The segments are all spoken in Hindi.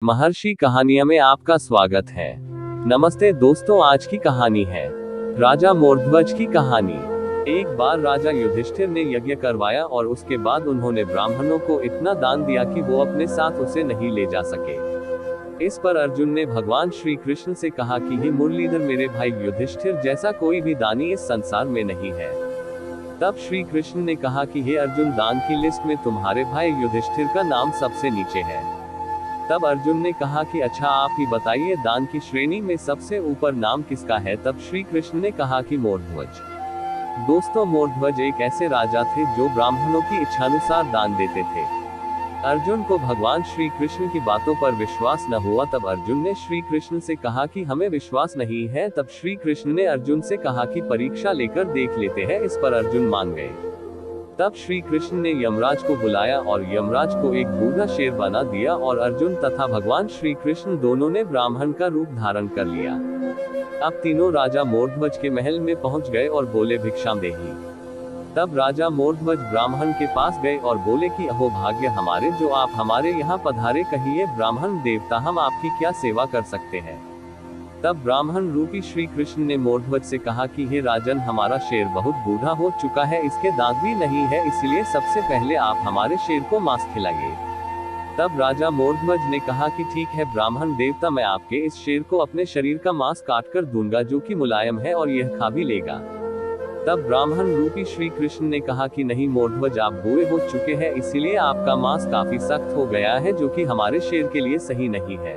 महर्षि कहानियां में आपका स्वागत है। नमस्ते दोस्तों, आज की कहानी है राजा मोरध्वज की कहानी। एक बार राजा युधिष्ठिर ने यज्ञ करवाया और उसके बाद उन्होंने ब्राह्मणों को इतना दान दिया कि वो अपने साथ उसे नहीं ले जा सके। इस पर अर्जुन ने भगवान श्री कृष्ण से कहा कि हे मुरलीधर, मेरे भाई युधिष्ठिर जैसा कोई भी दानी इस संसार में नहीं है। तब श्री कृष्ण ने कहा कि हे अर्जुन, दान की लिस्ट में तुम्हारे भाई युधिष्ठिर का नाम सबसे नीचे है। तब अर्जुन ने कहा कि अच्छा, आप ही बताइए, दान की श्रेणी में सबसे ऊपर नाम किसका है। तब श्री कृष्ण ने कहा कि मोरध्वज। दोस्तों, मोरध्वज एक ऐसे राजा थे जो ब्राह्मणों की इच्छानुसार दान देते थे। अर्जुन को भगवान श्री कृष्ण की बातों पर विश्वास न हुआ। तब अर्जुन ने श्री कृष्ण से कहा कि हमें विश्वास नहीं है। तब श्री कृष्ण ने अर्जुन से कहा कि परीक्षा लेकर देख लेते हैं। इस पर अर्जुन मान गए। तब श्री कृष्ण ने यमराज को बुलाया और यमराज को एक बूढ़ा शेर बना दिया और अर्जुन तथा भगवान श्री कृष्ण दोनों ने ब्राह्मण का रूप धारण कर लिया। अब तीनों राजा मोरध्वज के महल में पहुंच गए और बोले, भिक्षाम देहि। तब राजा मोरध्वज ब्राह्मण के पास गए और बोले कि अहो भाग्य हमारे, जो आप हमारे यहाँ पधारे, कहिए ब्राह्मण देवता, हम आपकी क्या सेवा कर सकते हैं। तब ब्राह्मण रूपी श्री कृष्ण ने मोरध्वज से कहा कि हे राजन, हमारा शेर बहुत बूढ़ा हो चुका है, इसके दांत भी नहीं है, इसलिए सबसे पहले आप हमारे शेर को मांस खिलाइए। तब राजा मोरध्वज ने कहा कि ठीक है ब्राह्मण देवता, मैं आपके इस शेर को अपने शरीर का मांस काट कर दूंगा, जो कि मुलायम है और यह खा भी लेगा। तब ब्राह्मण रूपी श्री कृष्ण ने कहा कि नहीं मोरध्वज, आप बूढ़े हो चुके हैं, इसीलिए आपका मांस काफी सख्त हो गया है, जो कि हमारे शेर के लिए सही नहीं है।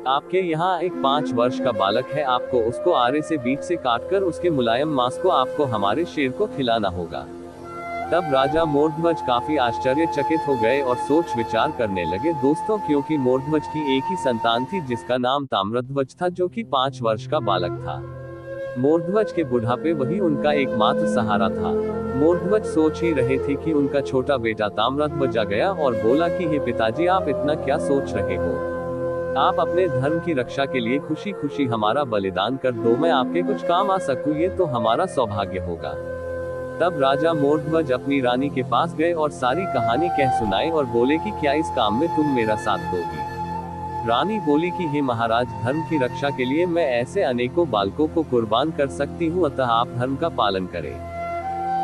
आपके यहाँ एक 5 वर्ष का बालक है, आपको उसको आरे से बीच से काटकर उसके मुलायम मांस को आपको हमारे शेर को खिलाना होगा। तब राजा मोरध्वज काफी आश्चर्यचकित हो गए और सोच विचार करने लगे। दोस्तों, क्योंकि मोरध्वज की एक ही संतान थी जिसका नाम ताम्रध्वज था, जो कि 5 वर्ष का बालक था। मोरध्वज के बुढ़ापे वही उनका एकमात्र सहारा था। मोरध्वज सोच ही रहे थे कि उनका छोटा बेटा ताम्रध्वज आ गया और बोला कि हे पिताजी, आप इतना क्या सोच रहे हो। आप अपने धर्म की रक्षा के लिए खुशी खुशी हमारा बलिदान कर दो, मैं आपके कुछ काम आ सकूं, ये तो हमारा सौभाग्य होगा। तब राजा मोरध्वज अपनी रानी के पास गए और सारी कहानी कह सुनाई और बोले कि क्या इस काम में तुम मेरा साथ दोगी। रानी बोली कि हे महाराज, धर्म की रक्षा के लिए मैं ऐसे अनेकों बालकों को कुर्बान कर सकती हूँ, अतः आप धर्म का पालन करें।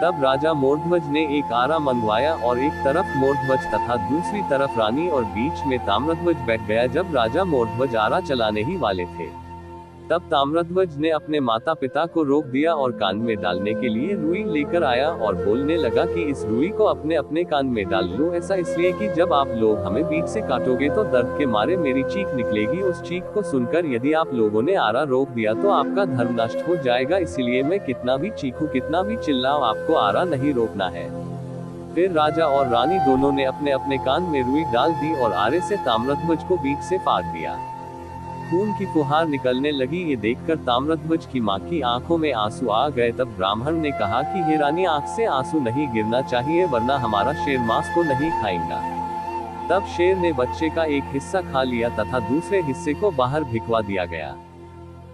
तब राजा मोरध्वज ने एक आरा मंगवाया और एक तरफ मोरध्वज तथा दूसरी तरफ रानी और बीच में ताम्रध्वज बैठ गया। जब राजा मोरध्वज आरा चलाने ही वाले थे, तब ताम्रध्वज ने अपने माता पिता को रोक दिया और कान में डालने के लिए रुई लेकर आया और बोलने लगा कि इस रुई को अपने अपने कान में डाल लो। ऐसा इसलिए कि जब आप लोग हमें बीच से काटोगे तो दर्द के मारे मेरी चीख निकलेगी। उस चीख को सुनकर यदि आप लोगों ने आरा रोक दिया तो आपका धर्म नष्ट हो जाएगा, इसीलिए मैं कितना भी चीखूं, कितना भी चिल्लाऊं, आपको आरा नहीं रोकना है। फिर राजा और रानी दोनों ने अपने अपने कान में रुई डाल दी और आरे से ताम्रध्वज को बीच से फाड़ दिया। खून की फुहार निकलने लगी। ये देखकर ताम्रध्वज की मां की आंखों में आंसू आ गए। तब ब्राह्मण ने कहा कि हे रानी, आंख से आंसू नहीं गिरना चाहिए, वरना हमारा शेर मांस को नहीं खाएगा। तब शेर ने बच्चे का एक हिस्सा खा लिया तथा दूसरे हिस्से को बाहर भिखवा दिया गया।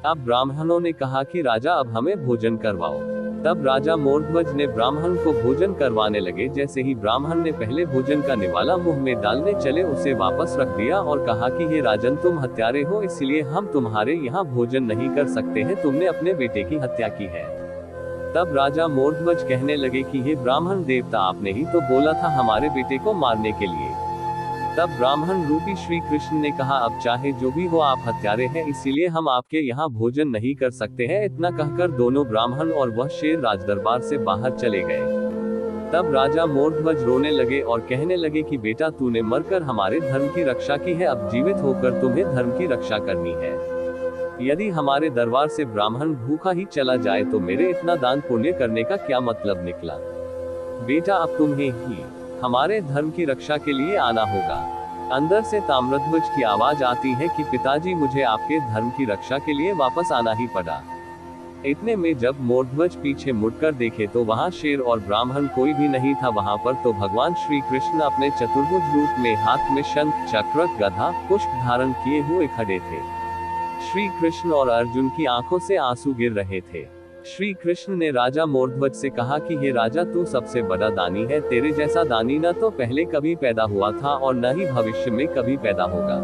अब ब्राह्मणों ने कहा कि राजा, अब हमें भोजन करवाओ। तब राजा मोरध्वज ने ब्राह्मण को भोजन करवाने लगे। जैसे ही ब्राह्मण ने पहले भोजन का निवाला मुंह में डालने चले, उसे वापस रख दिया और कहा कि हे राजन, तुम हत्यारे हो, इसलिए हम तुम्हारे यहाँ भोजन नहीं कर सकते हैं, तुमने अपने बेटे की हत्या की है। तब राजा मोरध्वज कहने लगे कि हे ब्राह्मण देवता, आपने ही तो बोला था हमारे बेटे को मारने के लिए। तब ब्राह्मण रूपी श्री कृष्ण ने कहा, अब चाहे जो भी हो, आप हत्यारे हैं, इसीलिए हम आपके यहाँ भोजन नहीं कर सकते हैं। इतना कहकर दोनों ब्राह्मण और वह शेर राजदरबार से बाहर चले गए। तब राजा मोरध्वज रोने लगे और कहने लगे कि बेटा, तूने मरकर हमारे धर्म की रक्षा की है, अब जीवित होकर तुम्हें धर्म की रक्षा करनी है। यदि हमारे दरबार से ब्राह्मण भूखा ही चला जाए तो मेरे इतना दान पुण्य करने का क्या मतलब निकला। बेटा, अब तुम्हें ही हमारे धर्म की रक्षा के लिए आना होगा। अंदर से ताम्रध्वज की आवाज आती है कि पिताजी, मुझे आपके धर्म की रक्षा के लिए वापस आना ही पड़ा। इतने में जब मोरध्वज पीछे मुड़कर देखे तो वहां शेर और ब्राह्मण कोई भी नहीं था। वहां पर तो भगवान श्री कृष्ण अपने चतुर्भुज रूप में हाथ में शंख, चक्र, गदा, पुष्प धारण किए हुए खड़े थे। श्री कृष्ण और अर्जुन की आंखों से आंसू गिर रहे थे। श्री कृष्ण ने राजा मोरध्वज से कहा कि हे राजा, तू सबसे बड़ा दानी है, तेरे जैसा दानी न तो पहले कभी पैदा हुआ था और न ही भविष्य में कभी पैदा होगा।